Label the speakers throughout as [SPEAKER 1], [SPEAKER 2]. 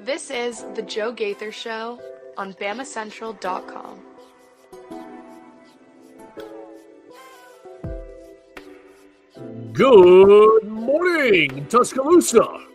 [SPEAKER 1] This is the Joe Gaither Show on BamaCentral.com.
[SPEAKER 2] Good morning, Tuscaloosa.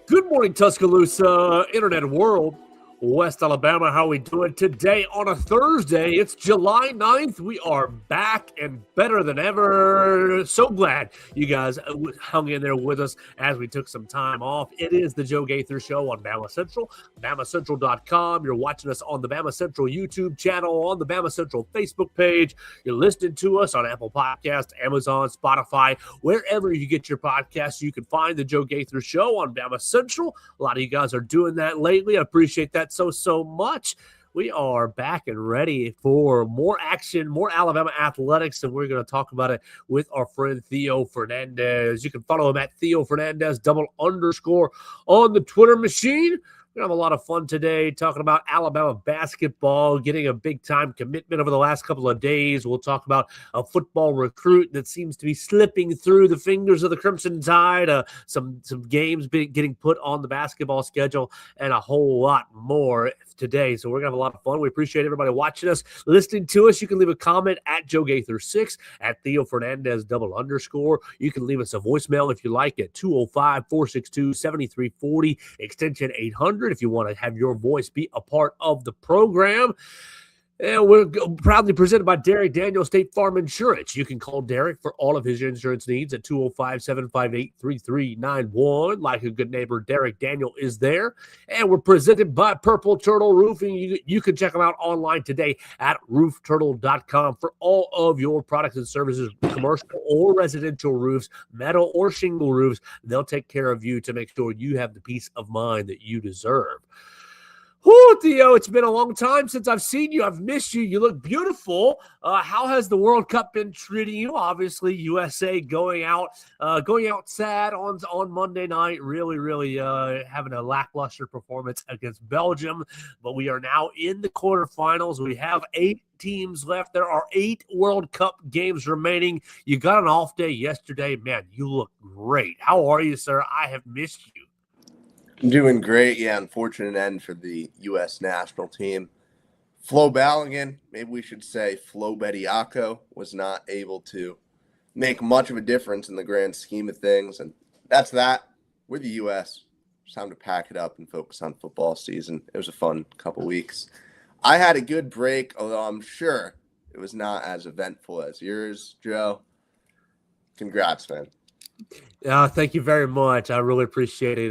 [SPEAKER 2] Good morning, Tuscaloosa, Internet world, West Alabama. How are we doing today on a Thursday? It's July 9th. We are back and better than ever. So glad you guys hung in there with us as we took some time off. It is the Joe Gaither Show on Bama Central, BamaCentral.com. You're watching us on the Bama Central YouTube channel, on the Bama Central Facebook page. You're listening to us on Apple Podcasts, Amazon, Spotify, wherever you get your podcasts. You can find the Joe Gaither Show on Bama Central. A lot of you guys are doing that lately. I appreciate that so much. We are back and ready for more action, more Alabama athletics, and we're going to talk about it with our friend Theo Fernandez. You can follow him at Theo Fernandez __ on the Twitter machine. We're going to have a lot of fun today talking about Alabama basketball, getting a big-time commitment over the last couple of days. We'll talk about a football recruit that seems to be slipping through the fingers of the Crimson Tide, some games getting put on the basketball schedule, and a whole lot more today. So we're going to have a lot of fun. We appreciate everybody watching us, listening to us. You can leave a comment at Joe Gaither 6, at Theo Fernandez _. You can leave us a voicemail if you like at 205-462-7340, extension 800. If you want to have your voice be a part of the program. And we're proudly presented by Derek Daniel State Farm Insurance. You can call Derek for all of his insurance needs at 205-758-3391. Like a good neighbor, Derek Daniel is there. And we're presented by Purple Turtle Roofing. You can check them out online today at roofturtle.com for all of your products and services, commercial or residential roofs, metal or shingle roofs. They'll take care of you to make sure you have the peace of mind that you deserve. Whoo, Theo, it's been a long time since I've seen you. I've missed you. You look beautiful. How has the World Cup been treating you? Obviously, USA going out sad on Monday night. Really having a lackluster performance against Belgium. But we are now in the quarterfinals. We have 8 teams left. There are 8 World Cup games remaining. You got an off day yesterday. Man, you look great. How are you, sir? I have missed you.
[SPEAKER 3] I'm doing great. Yeah, unfortunate end for the U.S. national team. Flo Balogun, maybe we should say Flo Bediako, was not able to make much of a difference in the grand scheme of things. And that's that. We're the U.S. It's time to pack it up and focus on football season. It was a fun couple weeks. I had a good break, although I'm sure it was not as eventful as yours, Joe. Congrats, man.
[SPEAKER 2] Thank you very much. I really appreciate it.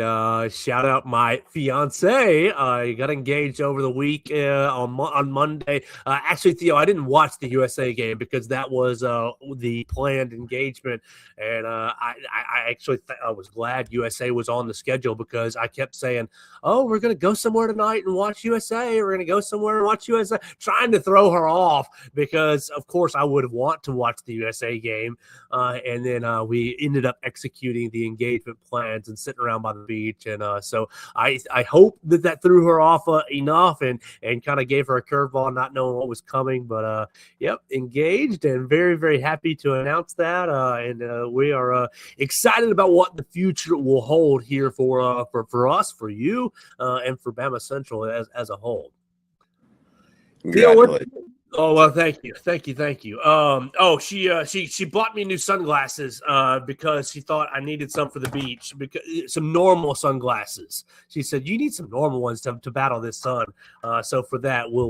[SPEAKER 2] Shout out my fiance. I got engaged over the week on Monday. Actually, Theo, I didn't watch the USA game because that was the planned engagement, and I actually I was glad USA was on the schedule because I kept saying, "Oh, we're going to go somewhere tonight and watch USA. We're going to go somewhere and watch USA," trying to throw her off because, of course, I would want to watch the USA game, and then we ended up executing the engagement plans and sitting around by the beach. And so I hope that threw her off enough and kind of gave her a curveball, not knowing what was coming. But yep, engaged and very happy to announce that. And we are excited about what the future will hold here for us, for you, and for Bama Central as a whole. Oh, well, thank you. She bought me new sunglasses because she thought I needed some for the beach, because some normal sunglasses. She said, "You need some normal ones to battle this sun." So for that, we'll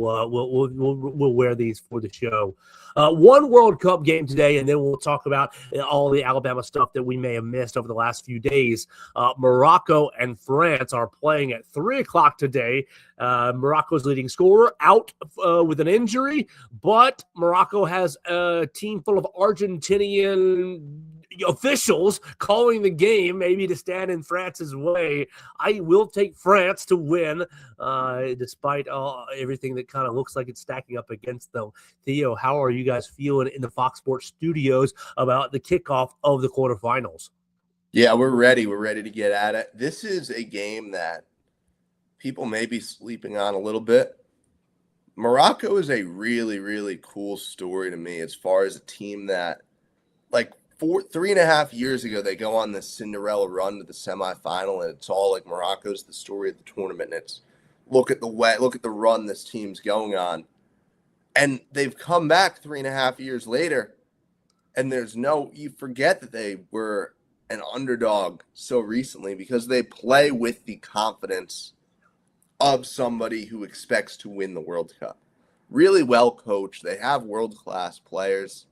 [SPEAKER 2] wear these for the show. One World Cup game today, and then we'll talk about all the Alabama stuff that we may have missed over the last few days. Morocco and France are playing at 3:00 today. Morocco's leading scorer out with an injury, but Morocco has a team full of Argentinian officials calling the game, maybe to stand in France's way. I will take France to win, despite everything that kind of looks like it's stacking up against them. Theo, how are you guys feeling in the Fox Sports studios about the kickoff of the quarterfinals?
[SPEAKER 3] Yeah, we're ready. We're ready to get at it. This is a game that people may be sleeping on a little bit. Morocco is a really cool story to me as far as a team that, like, 3.5 years ago, they go on this Cinderella run to the semifinal, and it's all like Morocco's the story of the tournament. And it's look at the run this team's going on, and they've come back 3.5 years later, and you forget that they were an underdog so recently because they play with the confidence of somebody who expects to win the World Cup. Really well coached. They have world-class players.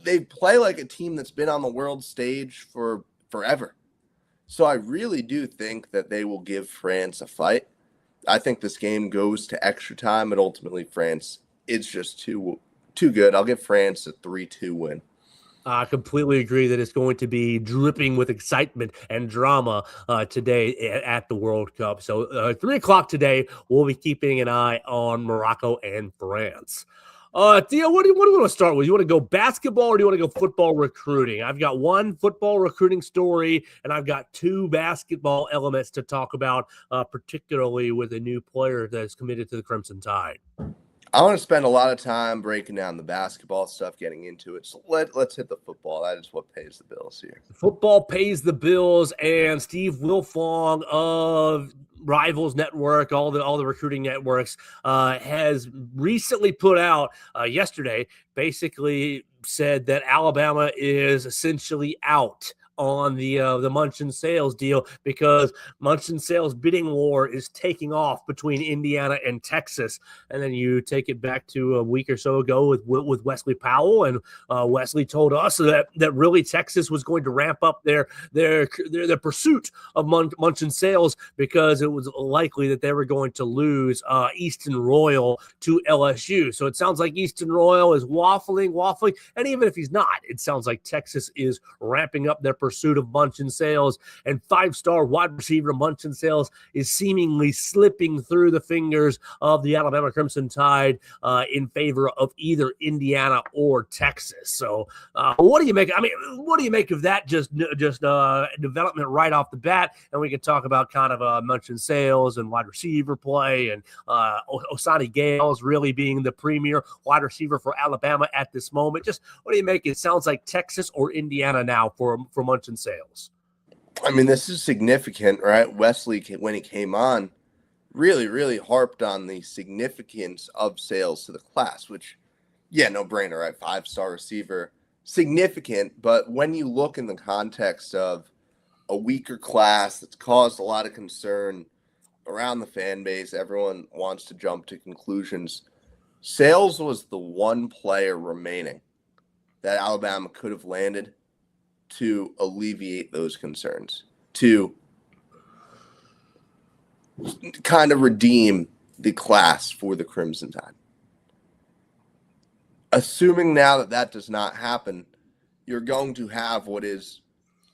[SPEAKER 3] They play like a team that's been on the world stage for forever. So I really do think that they will give France a fight. I think this game goes to extra time, and ultimately France is just too good. I'll give France a 3-2 win.
[SPEAKER 2] I completely agree that it's going to be dripping with excitement and drama today at the World Cup. So 3 o'clock today, we'll be keeping an eye on Morocco and France. Theo, what do you want to start with? You want to go basketball or do you want to go football recruiting? I've got one football recruiting story, and I've got two basketball elements to talk about, particularly with a new player that's committed to the Crimson Tide.
[SPEAKER 3] I want to spend a lot of time breaking down the basketball stuff, getting into it. So let's hit the football. That is what pays the bills here.
[SPEAKER 2] Football pays the bills, and Steve Wilfong of Rivals Network, all the recruiting networks, has recently put out yesterday, basically said that Alabama is essentially out on the Monshun Sales deal because Monshun Sales bidding war is taking off between Indiana and Texas. And then you take it back to a week or so ago with Wesley Powell, and Wesley told us that really Texas was going to ramp up their pursuit of Monshun Sales because it was likely that they were going to lose Easton Royal to LSU. So it sounds like Easton Royal is waffling, and even if he's not, it sounds like Texas is ramping up their pursuit of Monshun Sales, and 5-star wide receiver Monshun Sales is seemingly slipping through the fingers of the Alabama Crimson Tide in favor of either Indiana or Texas. So what do you make? I mean, what do you make of that just development right off the bat? And we can talk about kind of Monshun Sales and wide receiver play, and Osani Gales really being the premier wide receiver for Alabama at this moment. Just what do you make? It sounds like Texas or Indiana now for Monshun Sales.
[SPEAKER 3] I mean, this is significant, right? Wesley, when he came on, really harped on the significance of Sales to the class, which, no brainer, right? 5-star receiver, significant. But when you look in the context of a weaker class that's caused a lot of concern around the fan base, everyone wants to jump to conclusions. Sales was the one player remaining that Alabama could have landed to alleviate those concerns, to kind of redeem the class for the Crimson Tide. Assuming now that does not happen, you're going to have what is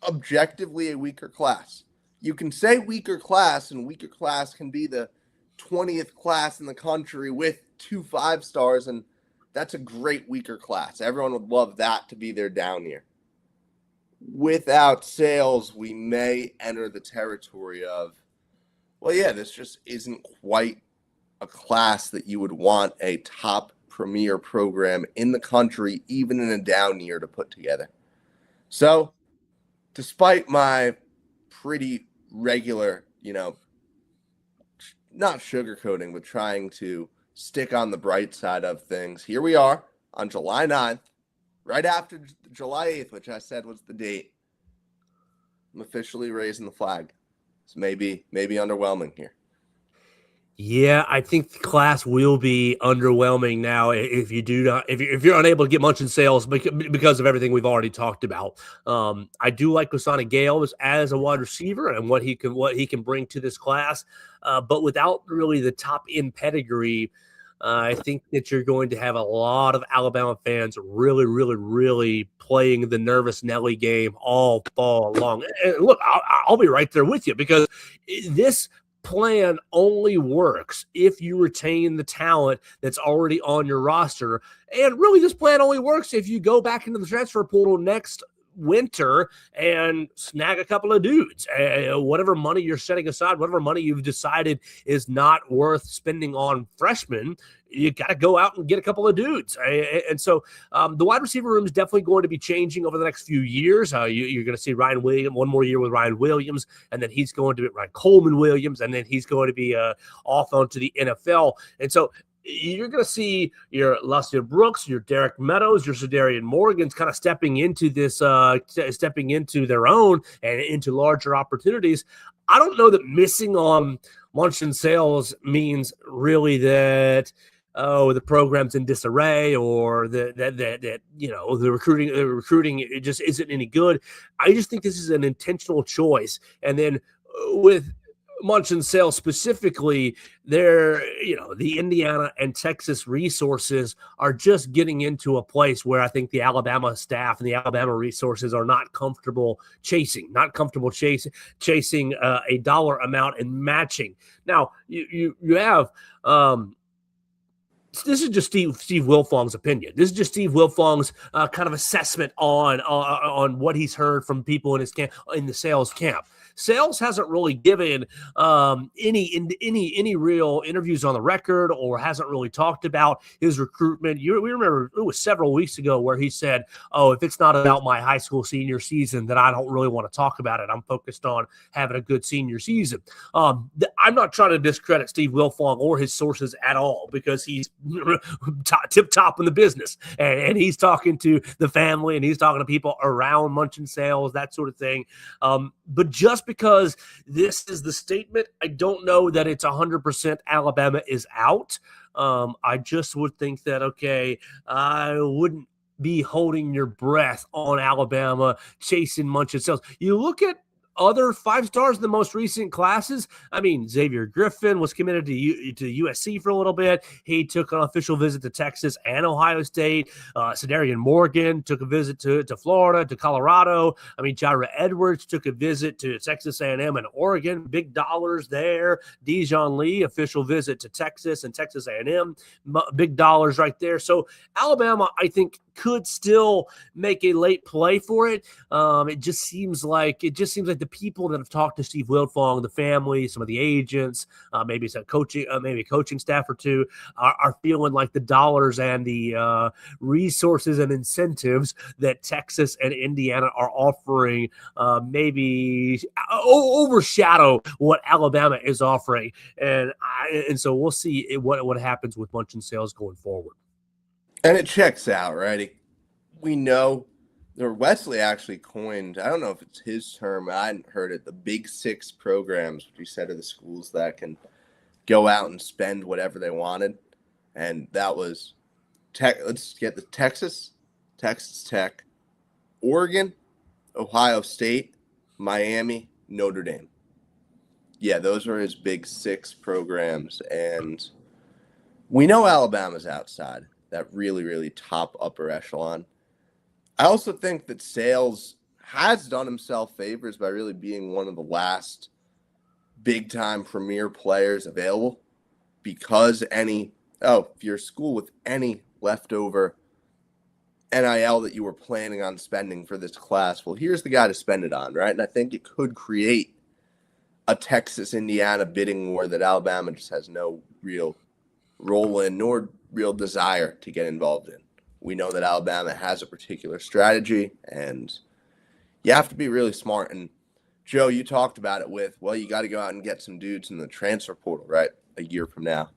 [SPEAKER 3] objectively a weaker class. You can say weaker class, and weaker class can be the 20th class in the country with 2 5-stars, and that's a great weaker class. Everyone would love that to be their down year. Without Sales, we may enter the territory of, this just isn't quite a class that you would want a top premier program in the country, even in a down year, to put together. So, despite my pretty regular, not sugarcoating, but trying to stick on the bright side of things, here we are on July 9th. Right after July 8th, which I said was the date, I'm officially raising the flag. It's maybe underwhelming here.
[SPEAKER 2] Yeah, I think the class will be underwhelming now if you're unable to get Monshun Sales because of everything we've already talked about. I do like Osani Gales as a wide receiver and what he can bring to this class, but without really the top end pedigree, I think that you're going to have a lot of Alabama fans really playing the nervous Nelly game all fall long. And look, I'll be right there with you because this plan only works if you retain the talent that's already on your roster. And really, this plan only works if you go back into the transfer portal next winter and snag a couple of dudes. Whatever money you're setting aside, whatever money you've decided is not worth spending on freshmen, you got to go out and get a couple of dudes. And so the wide receiver room is definitely going to be changing over the next few years. You're going to see Ryan Williams, one more year with Ryan Williams, and then he's going to be Ryan Coleman Williams, and then he's going to be off onto the NFL. And so you're going to see your Luscious Brooks, your Derek Meadows, your Zadarian Morgans kind of stepping into this, stepping into their own and into larger opportunities. I don't know that missing on Monshun Sales means really that the program's in disarray or that you know the recruiting it just isn't any good. I just think this is an intentional choice. And then with Monshun Sales specifically, the Indiana and Texas resources are just getting into a place where I think the Alabama staff and the Alabama resources are not comfortable chasing a dollar amount and matching. Now you have this is just Steve Wilfong's opinion. This is just Steve Wilfong's kind of assessment on what he's heard from people in his camp, in the Sales camp. Sales hasn't really given any real interviews on the record or hasn't really talked about his recruitment. We remember it was several weeks ago where he said, "Oh, if it's not about my high school senior season, then I don't really want to talk about it. I'm focused on having a good senior season." I'm not trying to discredit Steve Wilfong or his sources at all because he's tip top in the business and he's talking to the family and he's talking to people around Monshun Sales, that sort of thing. But just because this is the statement, I don't know that it's 100% Alabama is out. I just would think that, okay, I wouldn't be holding your breath on Alabama chasing Monshun Sales. You look at other 5 stars in the most recent classes. I mean, Xavier Griffin was committed to USC for a little bit. He took an official visit to Texas and Ohio State. Zadarian Morgan took a visit to Florida, to Colorado. I mean, Jaira Edwards took a visit to Texas A&M and Oregon. Big dollars there. Dijon Lee, official visit to Texas and Texas A&M. Big dollars right there. So Alabama, I think, could still make a late play for it. It just seems like the people that have talked to Steve Wilfong, the family, some of the agents, maybe some coaching, maybe a coaching staff or two, are feeling like the dollars and the resources and incentives that Texas and Indiana are offering maybe overshadow what Alabama is offering, and so we'll see what happens with Monshun Sales going forward.
[SPEAKER 3] And it checks out, right? We know, or Wesley actually coined, I don't know if it's his term, I hadn't heard it, the Big Six programs, which he said are the schools that can go out and spend whatever they wanted. And that was, let's get the Texas Tech, Oregon, Ohio State, Miami, Notre Dame. Yeah, those are his Big Six programs. And we know Alabama's outside that really, really top upper echelon. I also think that Sales has done himself favors by really being one of the last big-time premier players available because if you're a school with any leftover NIL that you were planning on spending for this class, well, here's the guy to spend it on, right? And I think it could create a Texas-Indiana bidding war that Alabama just has no real role in nor real desire to get involved in. We know that Alabama has a particular strategy, and you have to be really smart. And Joe, you talked about it you got to go out and get some dudes in the transfer portal, right? A year from now.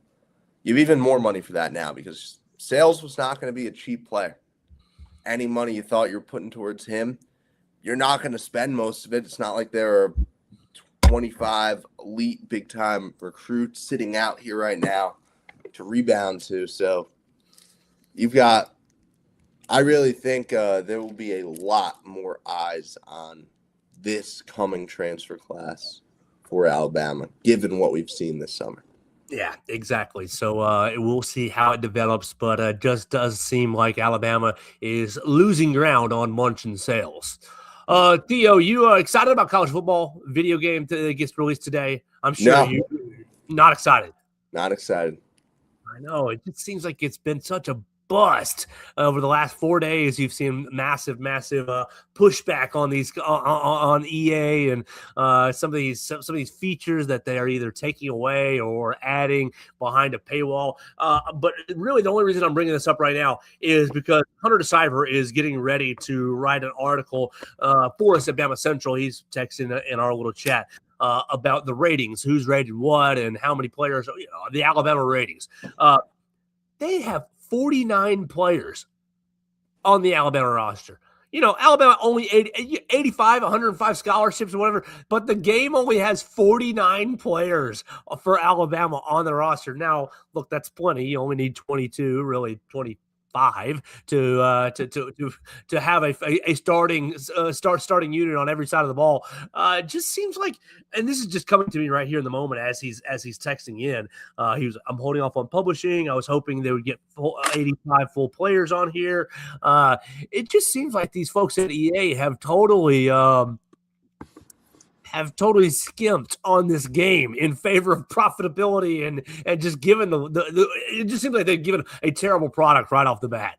[SPEAKER 3] You have even more money for that now because Sales was not going to be a cheap player. Any money you thought you were putting towards him, you're not going to spend most of it. It's not like there are 25 elite big-time recruits sitting out here right now to rebound to. So I really think there will be a lot more eyes on this coming transfer class for Alabama, given what we've seen this summer.
[SPEAKER 2] Yeah, exactly. So we'll see how it develops, but it just does seem like Alabama is losing ground on Monshun Sales. Theo, you excited about college football video game that gets released today? I'm sure you're not excited.
[SPEAKER 3] Not excited.
[SPEAKER 2] I know. It just seems like it's been such a bust. Over the last 4 days, you've seen massive pushback on these on EA and some of these features that they are either taking away or adding behind a paywall. But really, the only reason I'm bringing this up right now is because Hunter DeCypher is getting ready to write an article for us at BamaCentral. He's texting in our little chat about the ratings, who's rated what, and how many players. The Alabama ratings. They have 49 players on the Alabama roster. Alabama only 85, 105 scholarships or whatever, but the game only has 49 players for Alabama on the roster. Now, look, that's plenty. You only need 22, really 25 to have a starting unit on every side of the ball. It just seems like, and this is just coming to me right here in the moment as he's texting in. I'm holding off on publishing. I was hoping they would get 85 full players on here. It just seems like these folks at EA have totally skimped on this game in favor of profitability and just given it just seems like they've given a terrible product right off the bat.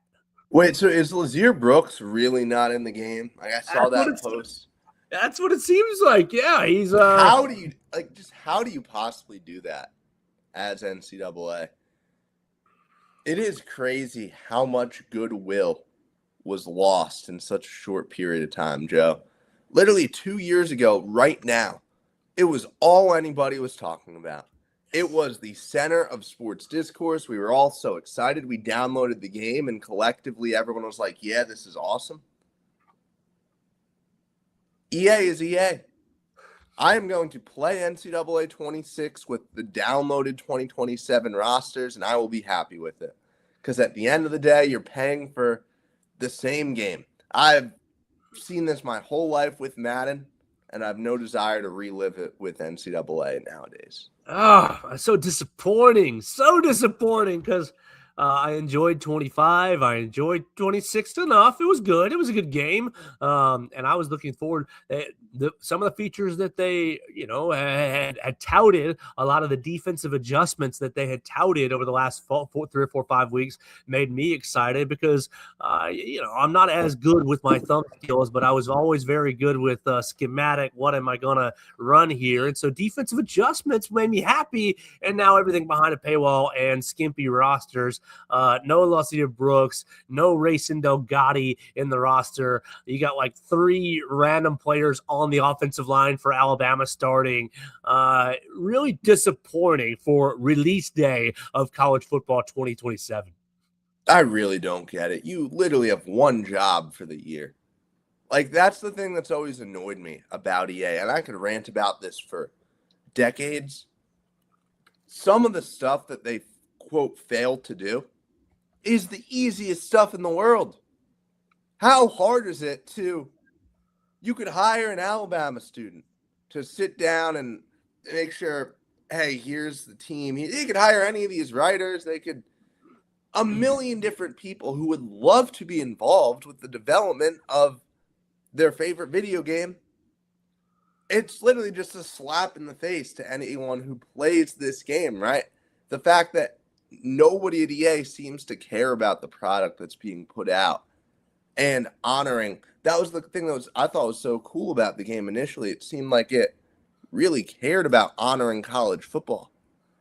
[SPEAKER 3] Wait, so is Lazier Brooks really not in the game? I saw that post.
[SPEAKER 2] That's what it seems like. Yeah, he's
[SPEAKER 3] how do you possibly do that as NCAA? It is crazy how much goodwill was lost in such a short period of time, Joe. Literally 2 years ago, right now, it was all anybody was talking about. It was the center of sports discourse. We were all so excited. We downloaded the game, and collectively, everyone was like, yeah, this is awesome. EA is EA. I am going to play NCAA 26 with the downloaded 2027 rosters, and I will be happy with it. Because at the end of the day, you're paying for the same game. I've seen this my whole life with Madden, and I have no desire to relive it with NCAA nowadays.
[SPEAKER 2] So disappointing. So disappointing because I enjoyed 25. I enjoyed 26 enough. It was good. It was a good game. And I was looking forward some of the features that they, had touted, a lot of the defensive adjustments that they had touted over the last 3 or 4, 5 weeks made me excited because, I'm not as good with my thumb skills, but I was always very good with schematic. What am I going to run here? And so defensive adjustments made me happy. And now everything behind a paywall and skimpy rosters. No Lazier Brooks, no Racing Delgatti in the roster. You got like 3 random players on the offensive line for Alabama starting. Really disappointing for release day of college football 2027.
[SPEAKER 3] I really don't get it. You literally have one job for the year. Like, that's the thing that's always annoyed me about EA, and I could rant about this for decades. Some of the stuff that they quote failed to do is the easiest stuff in the world. How hard is it you could hire an Alabama student to sit down and make sure, hey, here's the team. You could hire any of these writers. They could, a million different people who would love to be involved with the development of their favorite video game. It's literally just a slap in the face to anyone who plays this game, right? The fact that nobody at EA seems to care about the product that's being put out and honoring. That was the thing that I thought was so cool about the game initially. It seemed like it really cared about honoring college football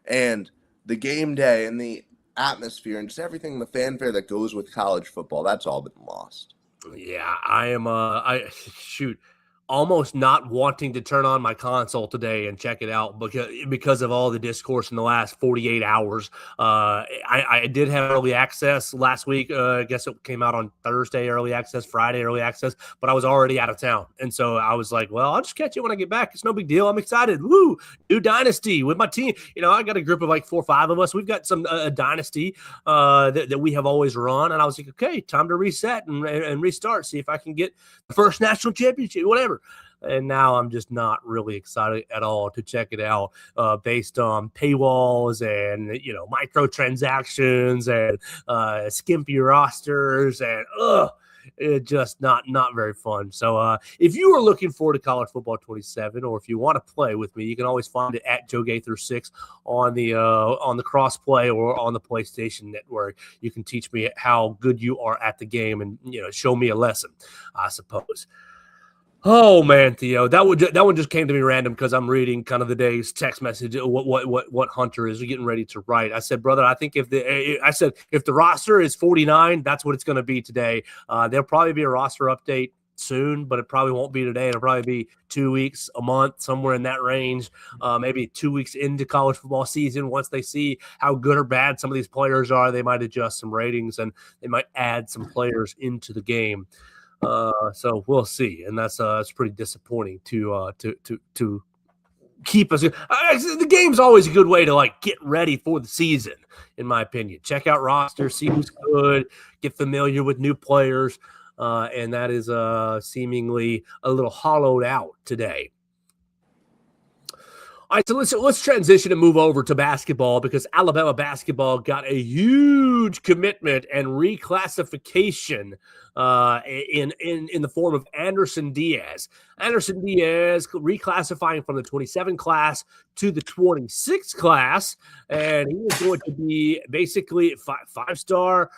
[SPEAKER 3] and the game day and the atmosphere and just everything, the fanfare that goes with college football. That's all been lost.
[SPEAKER 2] Yeah, I am almost not wanting to turn on my console today and check it out because of all the discourse in the last 48 hours. I did have early access last week. I guess it came out on Thursday, early access, Friday, early access, but I was already out of town. And so I was like, well, I'll just catch it when I get back. It's no big deal. I'm excited. Woo! New Dynasty with my team. I got a group of like 4 or 5 of us. We've got some Dynasty that we have always run. And I was like, okay, time to reset and restart. See if I can get the first national championship, whatever. And now I'm just not really excited at all to check it out based on paywalls and, microtransactions and skimpy rosters. And, just not very fun. So if you are looking forward to College Football 27, or if you want to play with me, you can always find it at Joe Gaither 6 on the Crossplay or on the PlayStation Network. You can teach me how good you are at the game and show me a lesson, I suppose. Oh man, Theo, that one just came to me random because I'm reading kind of the day's text message. What Hunter is getting ready to write. I said, brother, I think if the roster is 49, that's what it's going to be today. There'll probably be a roster update soon, but it probably won't be today. It'll probably be 2 weeks, a month, somewhere in that range. Maybe 2 weeks into college football season. Once they see how good or bad some of these players are, they might adjust some ratings and they might add some players into the game. So we'll see, and that's pretty disappointing to keep us. The game's always a good way to get ready for the season, in my opinion. Check out roster, see who's good, get familiar with new players, and that is seemingly a little hollowed out today. All right, so let's transition and move over to basketball, because Alabama basketball got a huge commitment and reclassification in the form of Anderson Diaz. Anderson Diaz reclassifying from the 27 class to the 26 class, and he is going to be basically five-star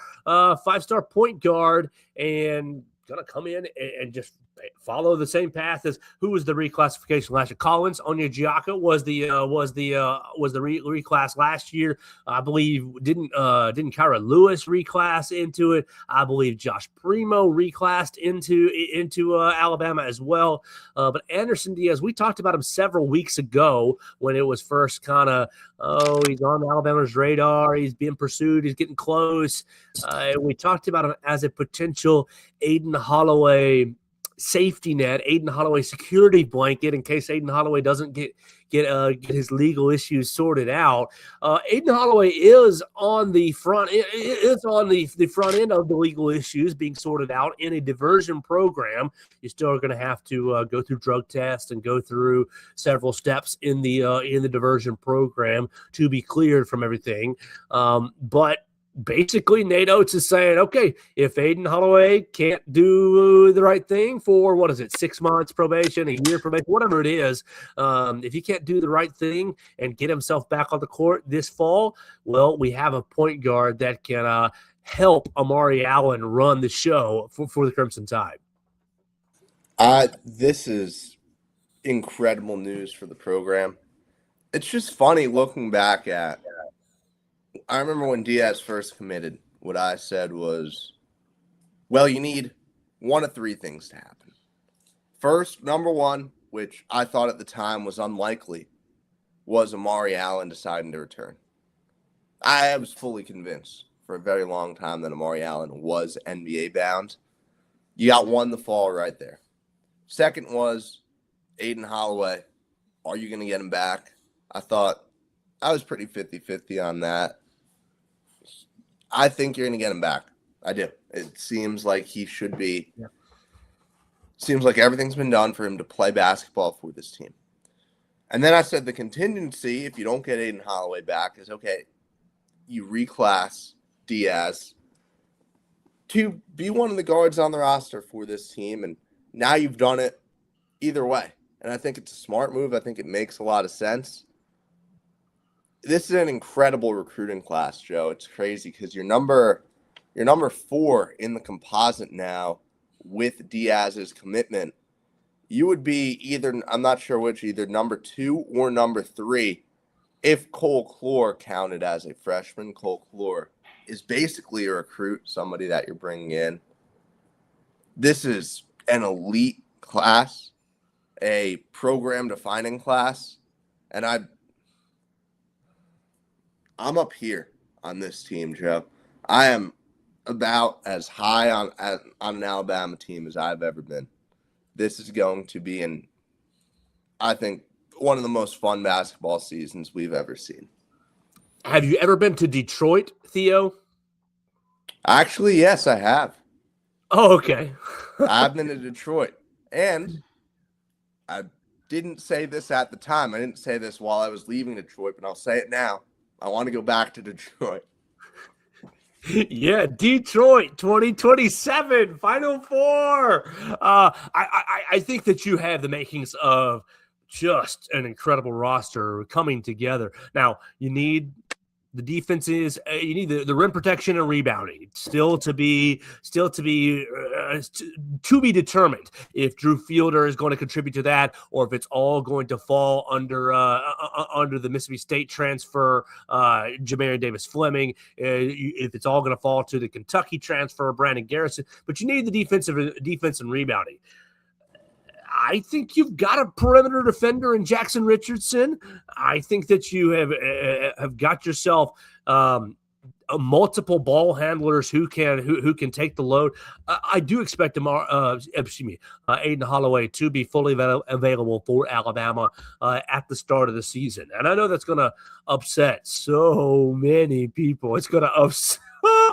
[SPEAKER 2] point guard and going to come in and just follow the same path as who was the reclassification last year. Collins Onyejiaka was the reclass last year. I believe didn't Kyra Lewis reclass into it. I believe Josh Primo reclassed into Alabama as well. But Anderson Diaz, we talked about him several weeks ago when it was first kind of, he's on Alabama's radar. He's being pursued. He's getting close. And we talked about him as a potential Aiden Holloway safety net, Aiden Holloway security blanket in case Aiden Holloway doesn't get his legal issues sorted out. Aiden Holloway is on the front. It's on the front end of the legal issues being sorted out in a diversion program. You're still going to have to go through drug tests and go through several steps in the diversion program to be cleared from everything. But basically, Nate Oates is saying, okay, if Aiden Holloway can't do the right thing for, 6 months probation, a year probation, whatever it is, if he can't do the right thing and get himself back on the court this fall, well, we have a point guard that can help Amari Allen run the show for the Crimson Tide.
[SPEAKER 3] This is incredible news for the program. It's just funny looking back at, I remember when Diaz first committed, what I said was, well, you need one of three things to happen. First, number one, which I thought at the time was unlikely, was Amari Allen deciding to return. I was fully convinced for a very long time that Amari Allen was NBA bound. You got one to fall right there. Second was Aiden Holloway. Are you going to get him back? I thought I was pretty 50-50 on that. I think you're going to get him back. I do. It seems like he should be. Yeah. Seems like everything's been done for him to play basketball for this team. And then I said the contingency, if you don't get Aiden Holloway back, is okay, you reclass Diaz to be one of the guards on the roster for this team. And now you've done it either way. And I think it's a smart move. I think it makes a lot of sense. This is an incredible recruiting class, Joe. It's crazy because you're number 4 in the composite now with Diaz's commitment. You would be either, I'm not sure which, either number 2 or number 3 if Cole Clore counted as a freshman. Cole Clore is basically a recruit, somebody that you're bringing in. This is an elite class, a program-defining class, and I'm up here on this team, Joe. I am about as high on an Alabama team as I've ever been. This is going to be, I think, one of the most fun basketball seasons we've ever seen.
[SPEAKER 2] Have you ever been to Detroit, Theo?
[SPEAKER 3] Actually, yes, I have.
[SPEAKER 2] Oh, okay.
[SPEAKER 3] I've been to Detroit. And I didn't say this at the time. I didn't say this while I was leaving Detroit, but I'll say it now. I want to go back to Detroit.
[SPEAKER 2] Yeah, Detroit 2027 Final Four. I think that you have the makings of just an incredible roster coming together. Now, you need the defense is you need the rim protection and rebounding to be determined if Drew Fielder is going to contribute to that or if it's all going to fall under the Mississippi State transfer Jamarian Davis Fleming, if it's all going to fall to the Kentucky transfer Brandon Garrison. But you need the defense and rebounding. I think you've got a perimeter defender in Jackson Richardson. I think that you have got yourself multiple ball handlers who can take the load. I do expect Aiden Holloway to be fully available for Alabama at the start of the season, and I know that's going to upset so many people. It's going to upset.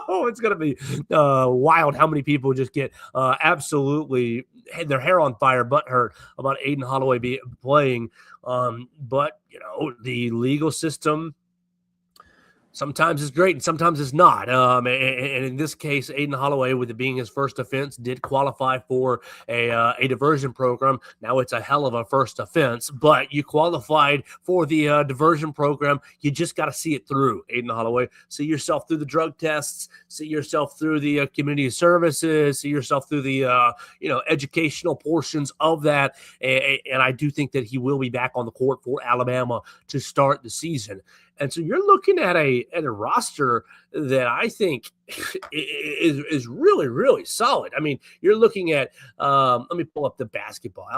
[SPEAKER 2] Oh, it's going to be wild how many people just get absolutely had their hair on fire, butt hurt about Aiden Holloway playing. But, the legal system sometimes is great and sometimes it's not. And in this case, Aiden Holloway, with it being his first offense, did qualify for a diversion program. Now it's a hell of a first offense, but you qualified for the diversion program. You just got to see it through, Aiden Holloway. See yourself through the drug tests. See yourself through the community services. See yourself through the educational portions of that. And I do think that he will be back on the court for Alabama to start the season. And so you're looking at a roster that I think is really, really solid. I mean, you're looking at let me pull up the basketball.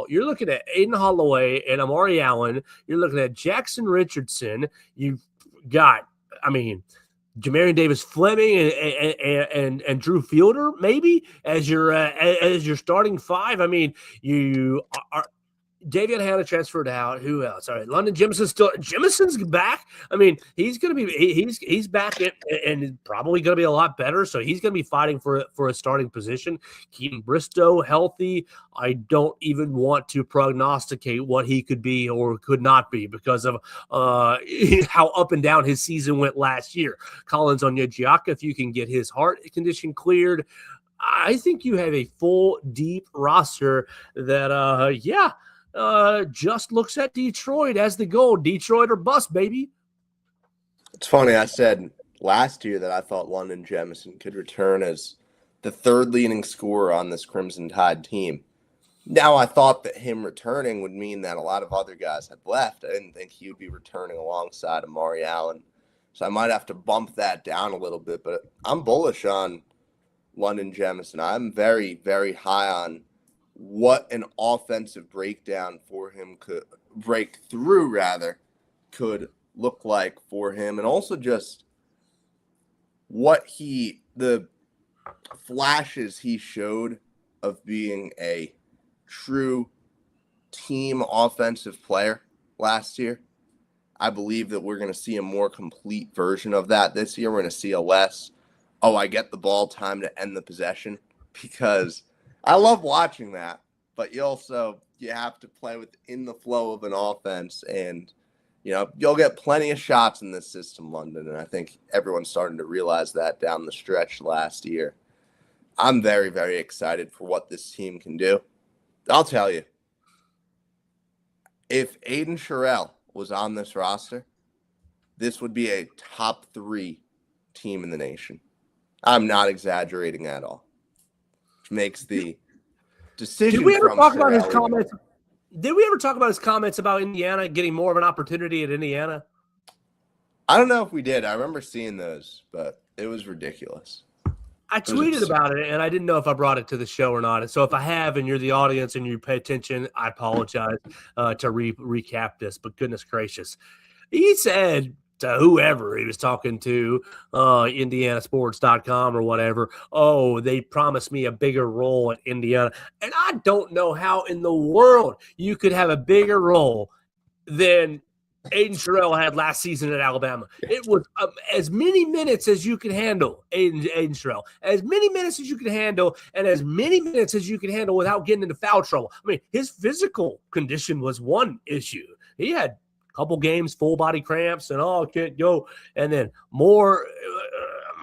[SPEAKER 2] You're looking at Aiden Holloway and Amari Allen. You're looking at Jackson Richardson. You've got, Jamarian Davis Fleming and Drew Fielder maybe as your starting five. I mean, you are. Davion Hannah transferred out. Who else? All right, London Jimison's back. I mean, he's going to be he's back and probably going to be a lot better. So he's going to be fighting for a starting position. Keaton Bristow healthy. I don't even want to prognosticate what he could be or could not be because of how up and down his season went last year. Collins Onyedjiaka, if you can get his heart condition cleared, I think you have a full, deep roster that just looks at Detroit as the goal. Detroit or bust, baby.
[SPEAKER 3] It's funny. I said last year that I thought London Jemison could return as the third leading scorer on this Crimson Tide team. Now, I thought that him returning would mean that a lot of other guys had left. I didn't think he would be returning alongside Amari Allen. So I might have to bump that down a little bit. But I'm bullish on London Jemison. I'm very, very high on what an offensive breakdown for him could look like for him, and also just what the flashes he showed of being a true team offensive player last year. I believe that we're going to see a more complete version of that this year. We're going to see a less, I get the ball, time to end the possession, because I love watching that, but you have to play within the flow of an offense, and you'll get plenty of shots in this system, London, and I think everyone's starting to realize that down the stretch last year. I'm very, very excited for what this team can do. I'll tell you, if Aiden Sherrill was on this roster, this would be a top 3 team in the nation. I'm not exaggerating at all. Makes the decision.
[SPEAKER 2] Did we ever talk about his comments? Did we ever talk about his comments about Indiana getting more of an opportunity at Indiana?
[SPEAKER 3] I don't know if we did. I remember seeing those, but it was ridiculous.
[SPEAKER 2] I tweeted about it, and I didn't know if I brought it to the show or not. And so if I have, and you're the audience and you pay attention, I apologize to recap this. But goodness gracious, he said to whoever he was talking to, indianasports.com or whatever, they promised me a bigger role at Indiana. And I don't know how in the world you could have a bigger role than Aiden Sherrill had last season at Alabama. It was as many minutes as you could handle, Aiden Sherrill. As many minutes as you could handle, and as many minutes as you could handle without getting into foul trouble. I mean, his physical condition was one issue. He had couple games, full body cramps, and can't go. And then more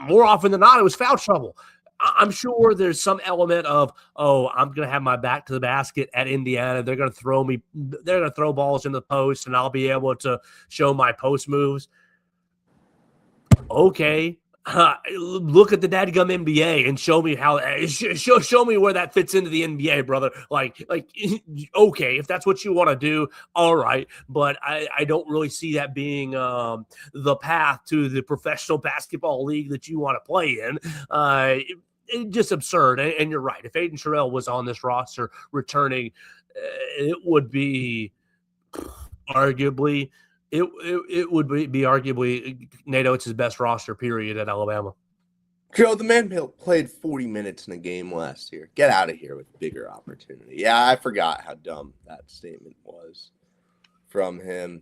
[SPEAKER 2] often than not, it was foul trouble. I'm sure there's some element of, I'm going to have my back to the basket at Indiana. They're going to throw balls in the post, and I'll be able to show my post moves. Okay. Look at the dadgum NBA and show me show me where that fits into the NBA, brother. Like, okay, if that's what you want to do, all right. But I don't really see that being the path to the professional basketball league that you want to play in. It's just absurd. And you're right. If Aiden Sherrill was on this roster returning, it would be arguably. It would be arguably NATO. It's his best roster period at Alabama.
[SPEAKER 3] Joe, the man played 40 minutes in a game last year. Get out of here with bigger opportunity. Yeah, I forgot how dumb that statement was from him.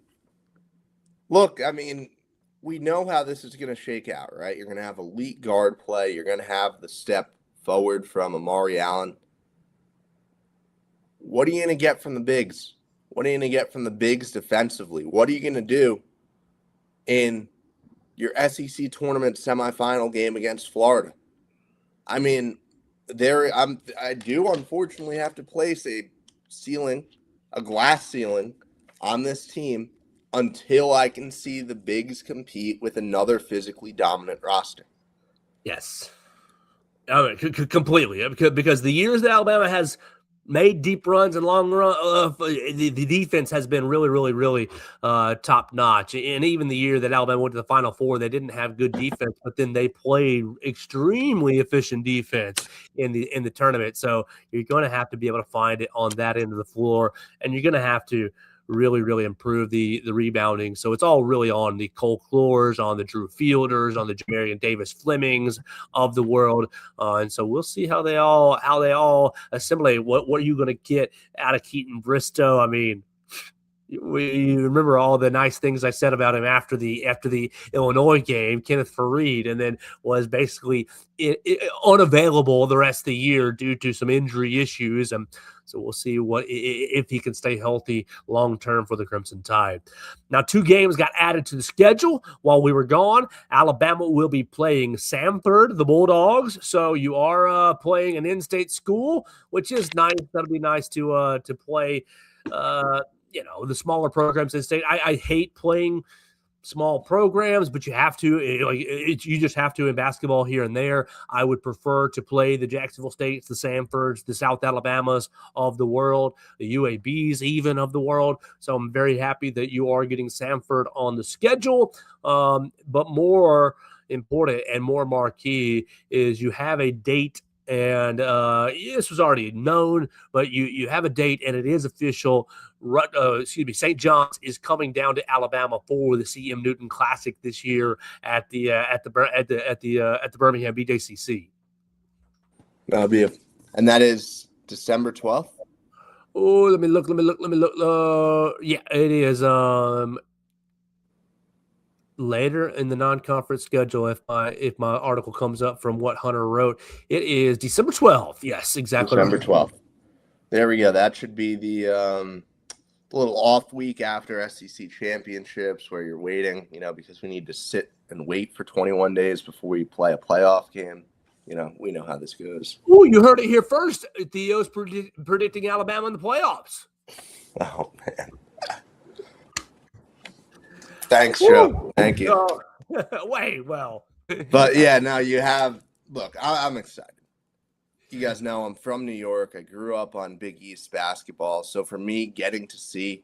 [SPEAKER 3] Look, I mean, we know how this is going to shake out, right? You're going to have elite guard play. You're going to have the step forward from Amari Allen. What are you going to get from the bigs? What are you going to get from the bigs defensively? What are you going to do in your SEC tournament semifinal game against Florida? I mean, I do unfortunately have to place a glass ceiling on this team until I can see the bigs compete with another physically dominant roster.
[SPEAKER 2] Yes. Completely. Because the years that Alabama has made deep runs and long runs, the defense has been really, really, really top notch. And even the year that Alabama went to the Final Four, they didn't have good defense, but then they played extremely efficient defense in the tournament. So you're going to have to be able to find it on that end of the floor, and you're going to have to really, really improve the rebounding. So it's all really on the Cole Klors, on the Drew Fielders, on the Jamarian Davis Flemings of the world. And so we'll see how they all assimilate. What are you going to get out of Keaton Bristow? I mean, you remember all the nice things I said about him after the Illinois game, Kenneth Fareed, and then was basically unavailable the rest of the year due to some injury issues. So we'll see if he can stay healthy long-term for the Crimson Tide. Now, 2 games got added to the schedule while we were gone. Alabama will be playing Samford, the Bulldogs. So you are playing an in-state school, which is nice. That'll be nice to play the smaller programs in state. I hate playing small programs, but you have to. You just have to in basketball here and there. I would prefer to play the Jacksonville States, the Samfords, the South Alabamas of the world, the UABs even of the world. So I'm very happy that you are getting Samford on the schedule. But more important and more marquee is you have a date. And this was already known, but you have a date, and it is official. St. John's is coming down to Alabama for the CM Newton Classic this year at the Birmingham BJCC.
[SPEAKER 3] And that is December 12th.
[SPEAKER 2] Oh, let me look. Yeah, it is. Later in the non-conference schedule, if my article comes up from what Hunter wrote, it is December 12th. Yes, exactly.
[SPEAKER 3] December 12th. There we go. That should be the little off week after SEC championships where you're waiting, because we need to sit and wait for 21 days before we play a playoff game. We know how this goes.
[SPEAKER 2] Oh, you heard it here first. Theo's predicting Alabama in the playoffs.
[SPEAKER 3] Oh, man. Thanks, Joe. Thank you.
[SPEAKER 2] Well.
[SPEAKER 3] But, yeah, now you have – look, I'm excited. You guys know I'm from New York. I grew up on Big East basketball. So, for me, getting to see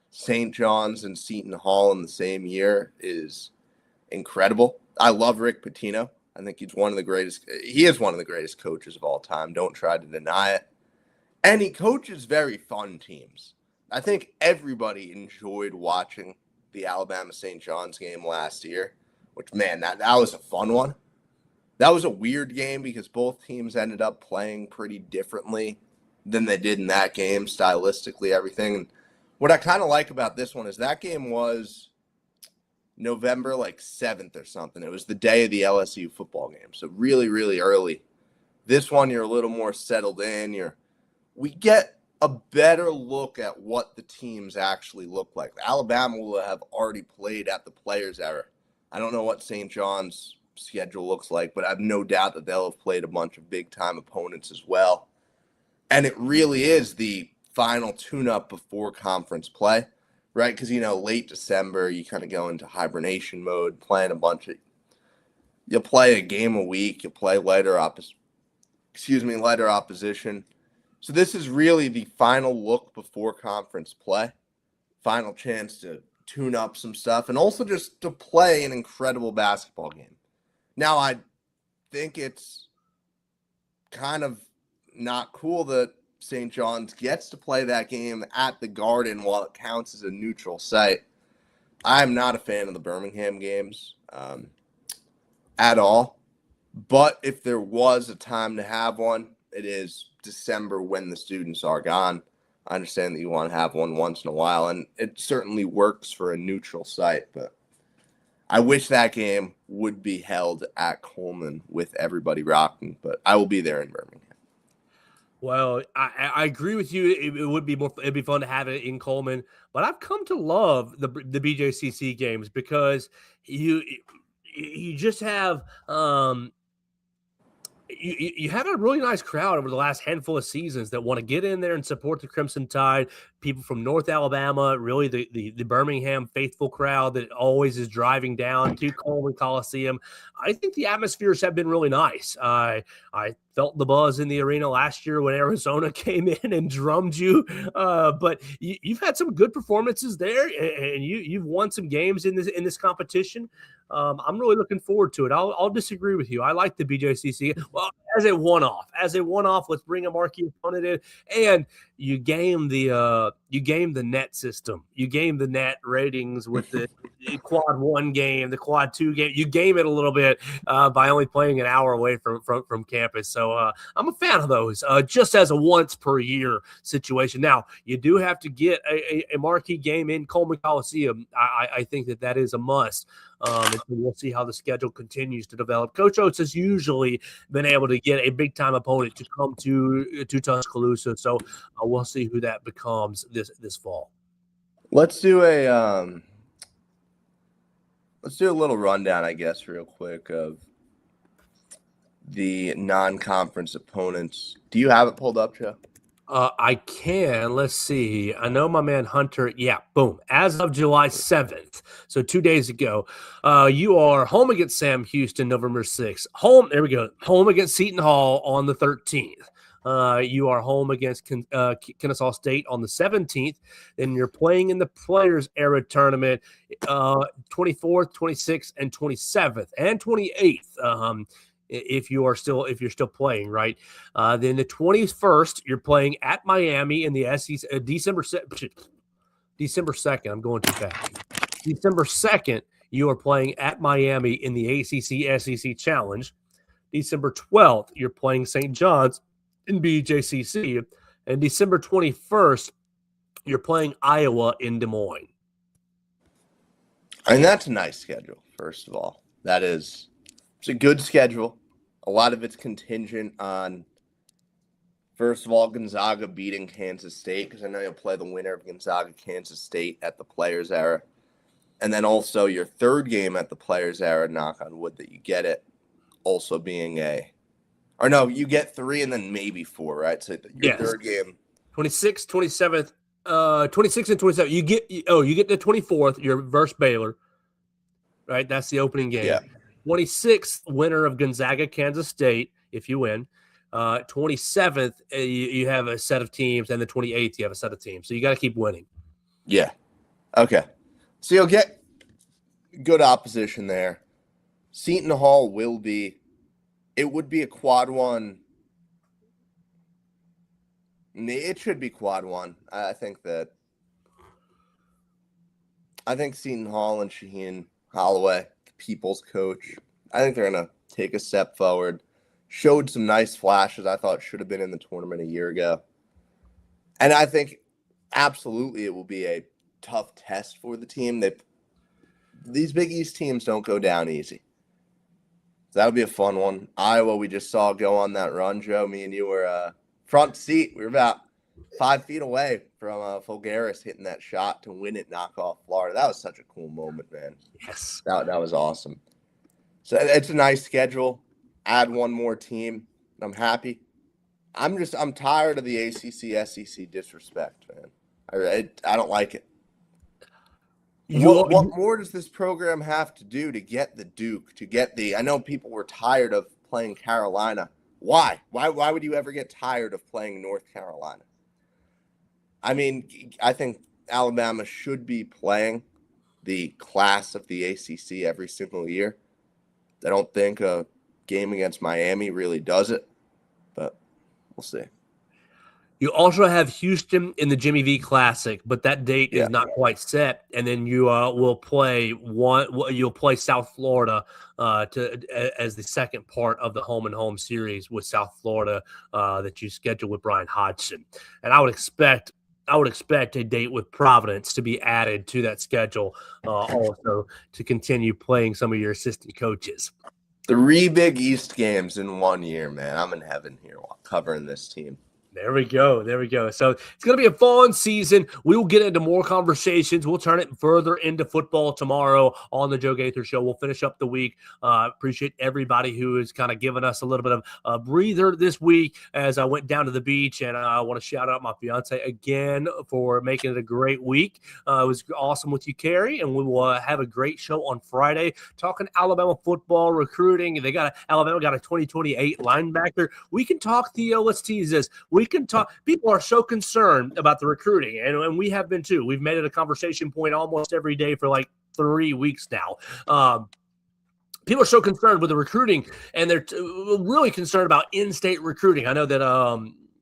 [SPEAKER 3] St. John's and Seton Hall in the same year is incredible. I love Rick Pitino. I think he's one of the greatest – he is one of the greatest coaches of all time. Don't try to deny it. And he coaches very fun teams. I think everybody enjoyed watching the Alabama St. John's game last year, which, man, that was a fun one. That was a weird game because both teams ended up playing pretty differently than they did in that game, stylistically, everything. And what I kind of like about this one is that game was November 7th or something. It was the day of the LSU football game, so really, really early. This one, you're a little more settled in. We get a better look at what the teams actually look like. Alabama will have already played at the Players Era. I don't know what St. John's schedule looks like, but I have no doubt that they'll have played a bunch of big-time opponents as well. And it really is the final tune-up before conference play, right? Because, late December, you kind of go into hibernation mode, playing a bunch of – you'll play a game a week, you'll play lighter opposition. So this is really the final look before conference play, final chance to tune up some stuff, and also just to play an incredible basketball game. Now, I think it's kind of not cool that St. John's gets to play that game at the Garden while it counts as a neutral site. I'm not a fan of the Birmingham games at all. But if there was a time to have one, it is December when the students are gone. I understand that you want to have one once in a while, and it certainly works for a neutral site. But I wish that game would be held at Coleman with everybody rocking, but I will be there in Birmingham.
[SPEAKER 2] Well, I agree with you. It would be it'd be fun to have it in Coleman, but I've come to love the BJCC games because you just have you have a really nice crowd over the last handful of seasons that want to get in there and support the Crimson Tide. People from North Alabama, really the Birmingham faithful crowd that always is driving down to Coleman Coliseum. I think the atmospheres have been really nice. I felt the buzz in the arena last year when Arizona came in and drummed you. But you've had some good performances there, and you've won some games in this competition. I'm really looking forward to it. I'll disagree with you. I like the BJCC. Well, as a one-off, let's bring a marquee opponent in, and you game the net system. You game the net ratings with the quad 1 game, the quad 2 game. You game it a little bit by only playing an hour away from campus. So I'm a fan of those, just as a once per year situation. Now, you do have to get a marquee game in Coleman Coliseum. I think that is a must. And we'll see how the schedule continues to develop. Coach Oates has usually been able to get a big-time opponent to come to Tuscaloosa, so we'll see who that becomes this fall.
[SPEAKER 3] Let's do a little rundown, I guess, real quick of the non-conference opponents. Do you have it pulled up, Joe?
[SPEAKER 2] I can. Let's see. I know my man Hunter. Yeah, boom. As of July 7th, so 2 days ago, you are home against Sam Houston November 6th. There we go. Home against Seton Hall on the 13th. You are home against Kennesaw State on the 17th. Then you're playing in the Players Era Tournament 24th, 26th, and 27th, and 28th. If you're still playing, right? Then the 21st, you're playing at Miami in the SEC. December 2nd. I'm going too fast. December 2nd, you are playing at Miami in the ACC SEC Challenge. December 12th, you're playing St. John's in BJCC. And December 21st, you're playing Iowa in Des Moines.
[SPEAKER 3] I mean, that's a nice schedule, first of all. It's a good schedule. A lot of it's contingent on, first of all, Gonzaga beating Kansas State, because I know you'll play the winner of Gonzaga-Kansas State at the Players Era. And then also your third game at the Players Era, knock on wood that you get it, also being you get 3 and then maybe 4, right? So your third game.
[SPEAKER 2] 26th, 27th, 26th and 27th. You get the 24th, you're versus Baylor, right? That's the opening game.
[SPEAKER 3] Yeah.
[SPEAKER 2] 26th, winner of Gonzaga, Kansas State, if you win. 27th, you have a set of teams, and the 28th, you have a set of teams. So you got to keep winning.
[SPEAKER 3] Yeah. Okay. So you'll get good opposition there. Seton Hall would be a quad 1. It should be quad 1. I think Seton Hall and Shaheen Holloway, People's coach, I think they're going to take a step forward. Showed some nice flashes I thought should have been in the tournament a year ago. And I think absolutely it will be a tough test for the team. These Big East teams don't go down easy. So that'll be a fun one. Iowa, we just saw go on that run, Joe. Me and you were front seat. We were about 5 feet away from Fulgaris hitting that shot to win it, knock off Florida. That was such a cool moment, man.
[SPEAKER 2] Yes.
[SPEAKER 3] That was awesome. So it's a nice schedule. Add one more team. I'm happy. I'm tired of the ACC SEC disrespect, man. I don't like it. What more does this program have to do to get the Duke, to get the – I know people were tired of playing Carolina. Why? Why would you ever get tired of playing North Carolina? I mean, I think Alabama should be playing the class of the ACC every single year. I don't think a game against Miami really does it, but we'll see.
[SPEAKER 2] You also have Houston in the Jimmy V Classic, but that date is not quite set. And then you will play You'll play South Florida as the second part of the home and home series with South Florida that you schedule with Brian Hodgson. And I would expect a date with Providence to be added to that schedule, also to continue playing some of your assistant coaches.
[SPEAKER 3] 3 Big East games in 1 year, man. I'm in heaven here while covering this team.
[SPEAKER 2] There we go. So it's going to be a fun season. We will get into more conversations. We'll turn it further into football tomorrow on the Joe Gaither Show. We'll finish up the week. Appreciate everybody who has kind of given us a little bit of a breather this week as I went down to the beach. And I want to shout out my fiance again for making it a great week. It was awesome with you, Carrie. And we will have a great show on Friday talking Alabama football recruiting. Alabama got a 2028 linebacker. We can talk, Theo. Let's tease this. We can talk. People are so concerned about the recruiting, and we have been too. We've made it a conversation point almost every day for like 3 weeks now. People are so concerned with the recruiting, and they're really concerned about in-state recruiting. I know that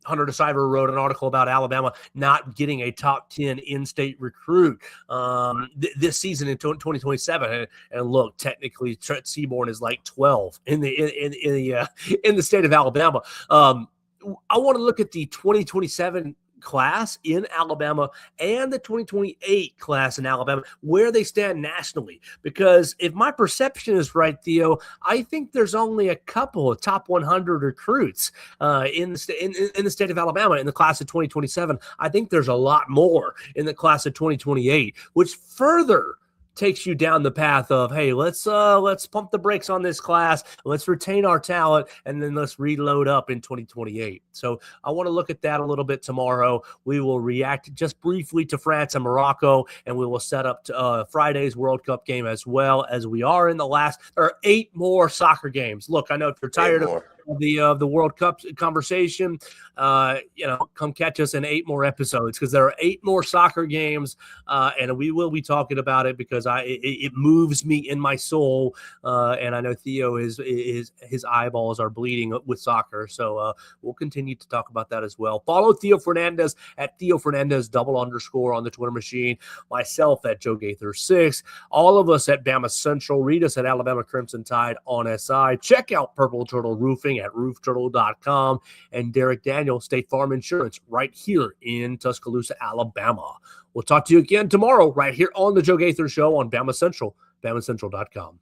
[SPEAKER 2] Hunter DeCiver wrote an article about Alabama not getting a top 10 in-state recruit this season in 2027. And look, technically, Trent Seaborn is like 12 in the state of Alabama. I want to look at the 2027 class in Alabama and the 2028 class in Alabama, where they stand nationally. Because if my perception is right, Theo, I think there's only a couple of top 100 recruits in the state of Alabama in the class of 2027. I think there's a lot more in the class of 2028, which further takes you down the path of, hey, let's pump the brakes on this class, let's retain our talent, and then let's reload up in 2028. So I want to look at that a little bit tomorrow. We will react just briefly to France and Morocco, and we will set up to, Friday's World Cup game as well, as we are in the last. There are 8 more soccer games. Look, I know if you're tired of the World Cup conversation, come catch us in 8 more episodes, because there are 8 more soccer games, and we will be talking about it because it moves me in my soul, and I know Theo his eyeballs are bleeding with soccer, so we'll continue to talk about that as well. Follow Theo Fernandez at Theo Fernandez __ on the Twitter machine. Myself at Joe Gaither 6. All of us at BamaCentral. Read us at Alabama Crimson Tide on SI. Check out Purple Turtle Roofing at roofturtle.com, and Derek Daniel, State Farm Insurance, right here in Tuscaloosa, Alabama. We'll talk to you again tomorrow right here on the Joe Gaither Show on BamaCentral, BamaCentral.com.